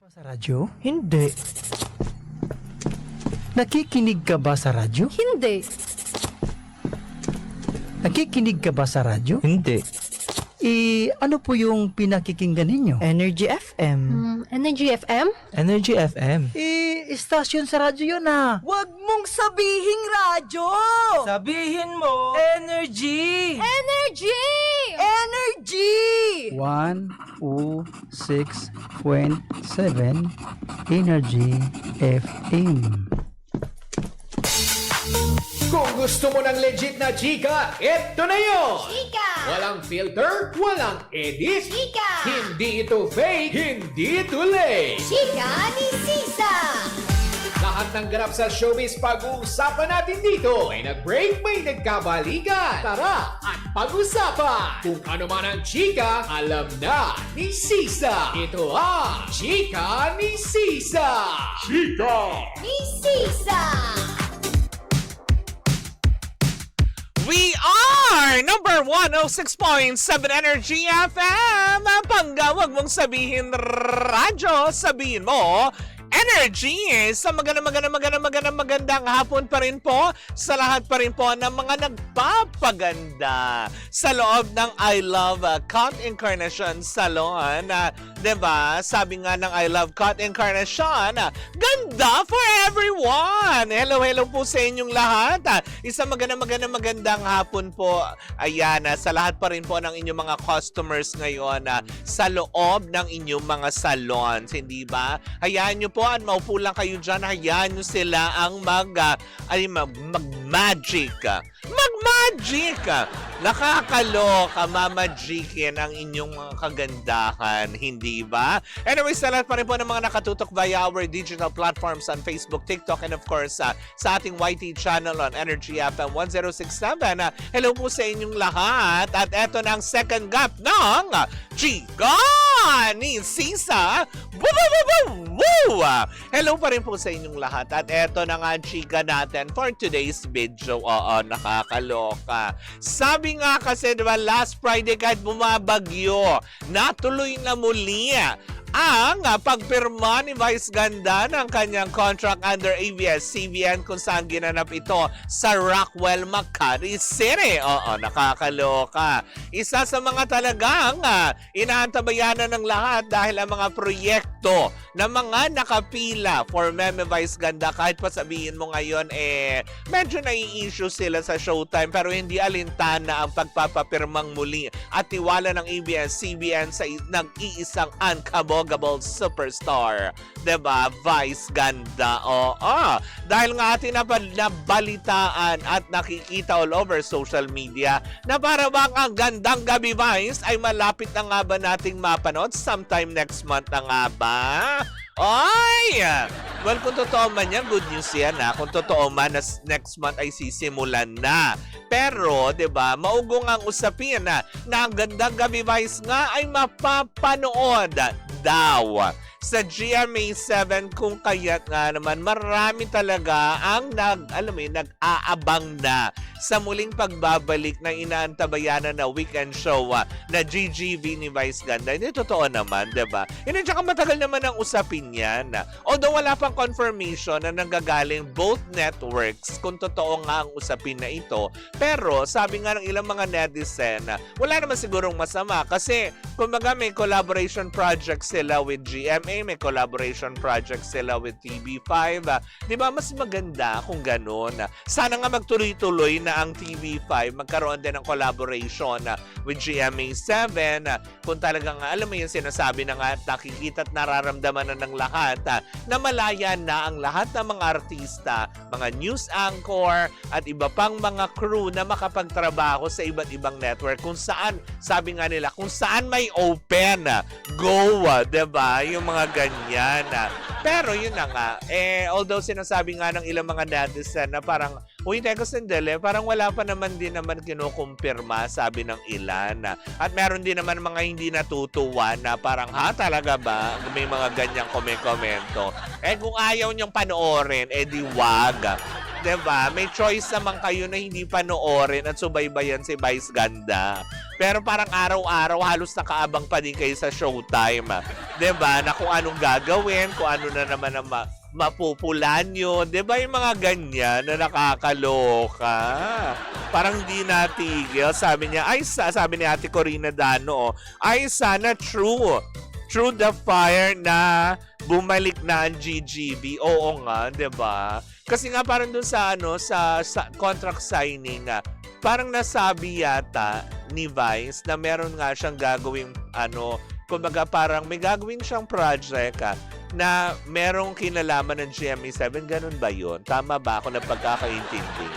Sa radyo? Hindi. Nakikinig ka ba sa radyo? Hindi. Nakikinig ka ba sa radyo? Hindi. Ano po yung pinakikinggan ninyo? Energy FM. Energy FM? Energy FM. Istasyon sa radyo yun ah. Huwag mong sabihing radyo! Sabihin mo, energy! Energy! Energy! 106.7 Energy FM. Kung gusto mo ng legit na chika, eto na yun! Chika! Walang filter, walang edit. Chika! Hindi ito fake, hindi ito late. Chika ni Sisa! Lahat ng ganap sa showbiz pag-uusapan natin dito. May nag-break, may nagkabalikan. Tara at pag-usapan. Kung ano man ang chika, alam na ni Sisa. Ito ang Chika ni Sisa. Chika! Ni Sisa! We are number 106.7 Energy FM. Pangga, wag mong sabihin radyo, sabihin mo Energy. Sa magandang hapon pa rin po sa lahat pa rin po ng mga nagpapaganda sa loob ng I Love Cut Encarnation Salon. Diba? Sabi nga ng I Love Cut Encarnation, ganda for everyone! Hello po sa inyong lahat. Isang magandang hapon po. Ayan, sa lahat pa rin po ng inyong mga customers ngayon sa loob ng inyong mga salons. Hindi ba? Hayaan nyo po, maupo lang kayo dyan. Hayaan nyo sila ang mag-magic. Mag-magic! Nakakaloka, mamagikin ang inyong mga kagandahan, hindi ba? Anyway, sa lahat pa rin po ng mga nakatutok via our digital platforms on Facebook, TikTok, and of course, sa ating YT channel on Energy FM 1067. Hello po sa inyong lahat. At eto na ang second gap ng Chika ni Sisa. Woo! Hello pa rin po sa inyong lahat. At eto na nga ang chika natin for today's video. Oo, nakakaloka. Sabi nga kasi, diba, last Friday kahit bumabagyo, natuloy na muli ang pagpirma ni Vice Ganda ng kanyang contract under ABS-CBN kung saan ginanap ito sa Rockwell, Makati City. Oo, nakakaloka. Isa sa mga talagang inaantabayanan ng lahat dahil ang mga proyekto na mga nakapila for Meme Vice Ganda, kahit pa sabihin mo ngayon medyo nai-issue sila sa Showtime, pero hindi alintana ang pagpapapirmang muli at tiwala ng ABS-CBN sa nag-iisang unkabogable superstar, diba? Vice Ganda. Oo. Dahil nga atin nabalitaan at nakikita all over social media na para bang ang Gandang Gabi Vice ay malapit na nga ba nating mapanood sometime next month na nga ba? Ay! Well, kung totoo man yan, good news yan ha. Kung totoo man na next month ay sisimulan na. Pero, diba, maugong ang usapin na ang Gandang Gabi Vice nga ay mapapanood daw sa GMA7 kung kaya't nga naman marami talaga ang nag-aabang na sa muling pagbabalik ng inaantabayanan na weekend show na GGV ni Vice Ganda. Hindi totoo naman, diba? Hindi, tsaka matagal naman ang usapin yan. Although wala pang confirmation na nanggagaling both networks kung totoo nga ang usapin na ito. Pero sabi nga ng ilang mga netizen, wala naman sigurong masama kasi kumbaga may collaboration project sila with GMA, may collaboration project sila with TV5. Di ba mas maganda kung ganun? Sana nga magtuloy-tuloy na ang TV5, magkaroon din ng collaboration with GMA7 kung talagang alam mo yung sinasabi na nga nakikita at nararamdaman na ng lahat na malaya na ang lahat ng mga artista, mga news anchor at iba pang mga crew na makapagtrabaho sa iba't ibang network kung saan, sabi nga nila, kung saan may open, go, diba? Yung mga ganyan. Pero yun na nga, although sinasabi nga ng ilang mga netizen na parang, uy, teka sandali, parang wala pa naman din naman kinukumpirma, sabi ng ilan. At meron din naman mga hindi natutuwa na parang, talaga ba? May mga ganyang komento. Kung ayaw niyong panoorin, di wag. Diba? May choice naman kayo na hindi panoorin at subaybayan si Vice Ganda. Pero parang araw-araw halos nakaabang pa din kayo sa showtime. 'Di ba? Na kung anong gagawin, kung ano na naman ang mapupulan nyo. 'Di ba yung mga ganyan na nakakaloka? Parang di natigil. Sabi niya, sabi ni Ate Corina Dano, ay sana true the fire na bumalik na ang GGB. Oo nga, 'di ba? Kasi nga parang dun sa sa contract signing, parang nasabi yata ni Vice na meron nga siyang gagawing kumbaga parang may gagawin siyang project na merong kinalaman ng GMA7. Ganun ba yun? Tama ba ako ng pagkakaintindi?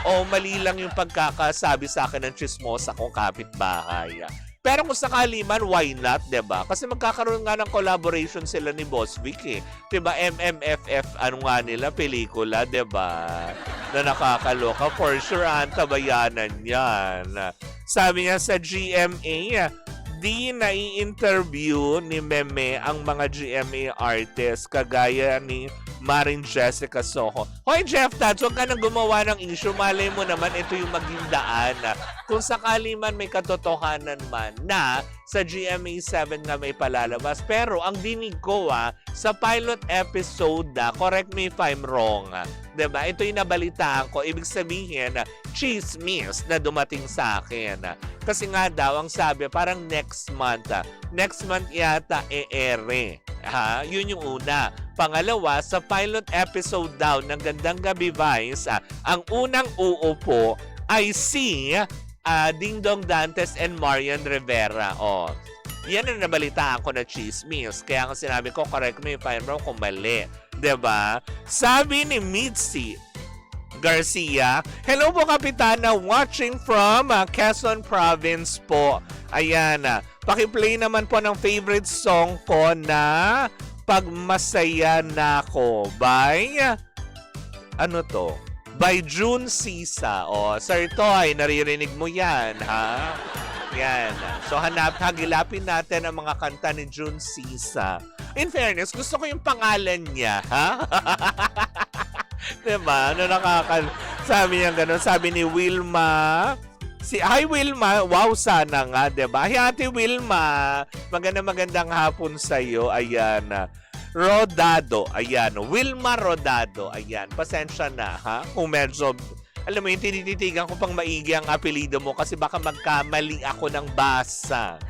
O mali lang yung pagkakasabi sa akin ng chismosa kong kapitbahay? Pero kung sakali man, why not, 'di ba? Kasi magkakaroon nga ng collaboration sila ni Boss Vic eh. 'Di ba? MMFF nga nila pelikula, 'di ba? Na nakakaloka for sure, antabayanan 'yan. Sabi niya sa GMA, di nai-interview ni Meme ang mga GMA artists kagaya ni Maring Jessica Soho. Hoy Jeff Tats, huwag ka nang gumawa ng issue. Malay mo naman ito yung maging daan. Kung sakali man may katotohanan man na sa GMA7 nga may palalabas. Pero ang dinig ko sa pilot episode, correct me if I'm wrong, diba? Ito yung nabalitaan ko. Ibig sabihin, chismis na dumating sa akin. Kasi nga daw, ang sabi, parang next month yata e-ere. Yun yung una. Pangalawa, sa pilot episode daw ng Gandang Gabi Vice, ang unang uupo ay si Ding Dong Dantes and Marian Rivera. Yan ang nabalitaan ko na chismis. Kaya nga sinabi ko, correct me if I'm wrong kung mali. Diba? Sabi ni Mitzi Garcia, hello po Kapitana, watching from Quezon Province po. Ayan, pakiplay naman po ng favorite song ko na Pag Masaya Na Ko by by June Sisa. Sir Toy, naririnig mo yan, ha? Yan. So hagilapin natin ang mga kanta ni June Sisa. In fairness, gusto ko yung pangalan niya, ha? Diba? Sabi niya gano'n. Sabi ni Wilma, hi Wilma, wow sana nga, diba? Hi Ate Wilma, magandang hapon sa'yo. Ayan. Rodado, ayan. Wilma Rodado, ayan. Pasensya na, ha? Kung medyo, alam mo yung tinititigan ko pang maigi ang apelido mo kasi baka magkamali ako ng basa.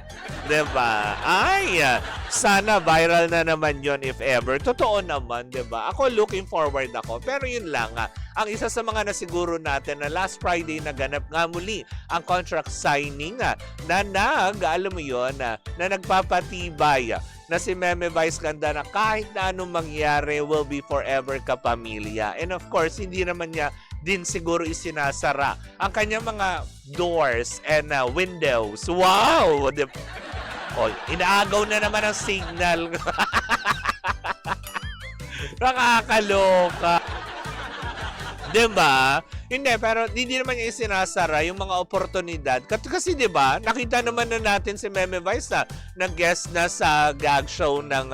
Diba? Ay, sana viral na naman yon if ever. Totoo naman, diba? Ako looking forward ako. Pero yun lang, ang isa sa mga nasiguro natin na last Friday naganap nga muli ang contract signing na alam mo yun, na nagpapatibay na si Meme Vice Ganda na kahit na anong mangyari will be forever kapamilya. And of course, hindi naman niya din siguro isinasara ang kanyang mga doors and windows. Wow! Inaagaw na naman ang signal. Nakakaloka. Diba? Hindi, pero hindi naman niya isinasara yung mga oportunidad. Kasi diba, nakita naman na natin si Meme Vice na nag-guest na sa gag show ng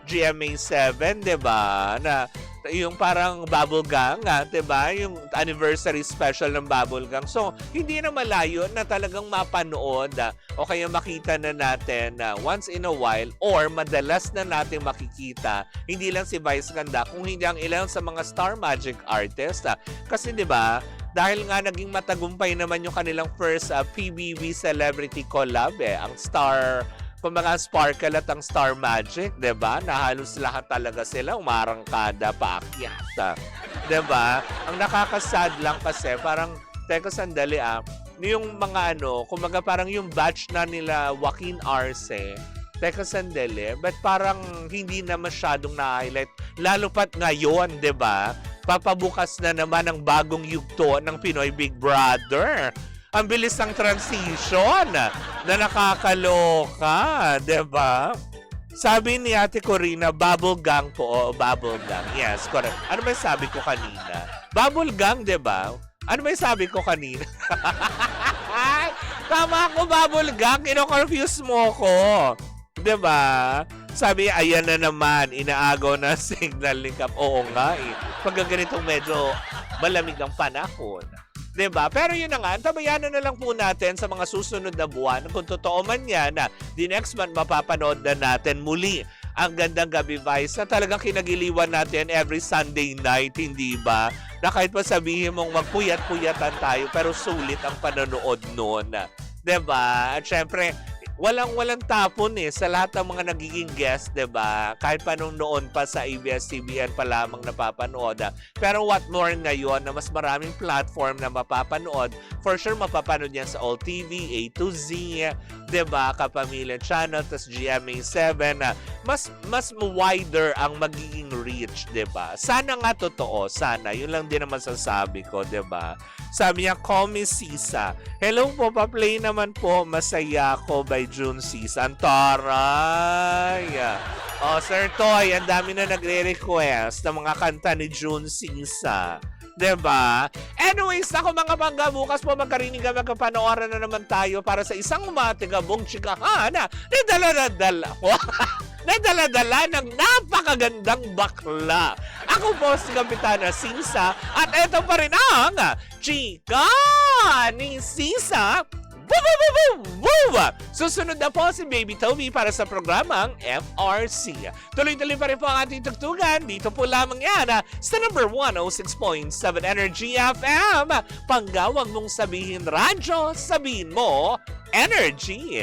GMA7, diba? Na yung parang Bubble Gang, diba? Yung anniversary special ng Bubble Gang. So, hindi na malayo na talagang mapanood o kaya makita na natin once in a while or madalas na natin makikita, hindi lang si Vice Ganda, kung hindi ang ilan sa mga Star Magic artist. Kasi diba, dahil nga naging matagumpay naman yung kanilang first PBB celebrity collab ang Star, kumbaga Sparkle at ang Star Magic, 'di ba? Na halos lahat talaga sila umarangkada paakyat. 'Di ba? Ang nakakasad lang kasi parang teka sandali yung mga kumbaga parang yung batch na nila Joaquin Arce. Teka sandali, but parang hindi na masyadong na-highlight lalo pat ngayon, 'di ba? Papabukas na naman ang bagong yugto ng Pinoy Big Brother. Ang bilis ng transition na nakakaloka, diba? Sabi ni Ate Corina, Bubble Gang po. Bubble Gang. Yes, correct. Ano ba yung sabi ko kanina? Bubble Gang, diba? Ano ba yung sabi ko kanina? Tama ako, Bubble Gang. Ino-confuse mo ko. Diba? Sabi, ayan na naman. Inaagaw na signal ni Cap. Oo nga eh. Pag ganitong medyo malamig ang panahon. 'Diba? Pero yun na nga, tabayanan na lang po natin sa mga susunod na buwan. Kung totoo man yan na the next month mapapanood na natin muli ang Gandang Gabi Vice na talagang kinagiliwan natin every Sunday night, hindi ba? Na kahit pa sabihin mong magpuyat-puyatan tayo pero sulit ang panonood noon. 'Diba? At syempre, walang tapon sa lahat ng mga nagiging guest, 'di ba? Kahit pa nung noon pa sa ABS-CBN pa lamang napapanood. Pero what more ngayon na mas maraming platform na mapapanood, for sure mapapanood yan sa All TV, A to Z, 'di ba? Kapamilya Channel, tas GMA7, mas wider ang magiging reach, 'di ba? Sana nga totoo, sana. Yun lang din naman sasabi ko, 'di ba? Sabi niya, call me Sisa. Hello po, pa-play naman po. Masaya ko by June Sisa. Ang taray! Sir Toy, ang dami na nagre-request ng mga kanta ni June Sisa. 'Di ba? Anyways, ako mga bangga, bukas po magkarinig kami, magkapanooran na naman tayo para sa isang matigabong chikahan na nadala ng napakagandang bakla. Ako po si Kapitana Sisa at eto pa rin ang Chika ni Sisa. Susunod na po si Baby Toby para sa programang FRC. Tuloy-tuloy pa rin po ang ating tugtugan. Dito po lamang yan sa number 106.7 Energy FM. Panggawag mong sabihin radyo, sabihin mo Energy.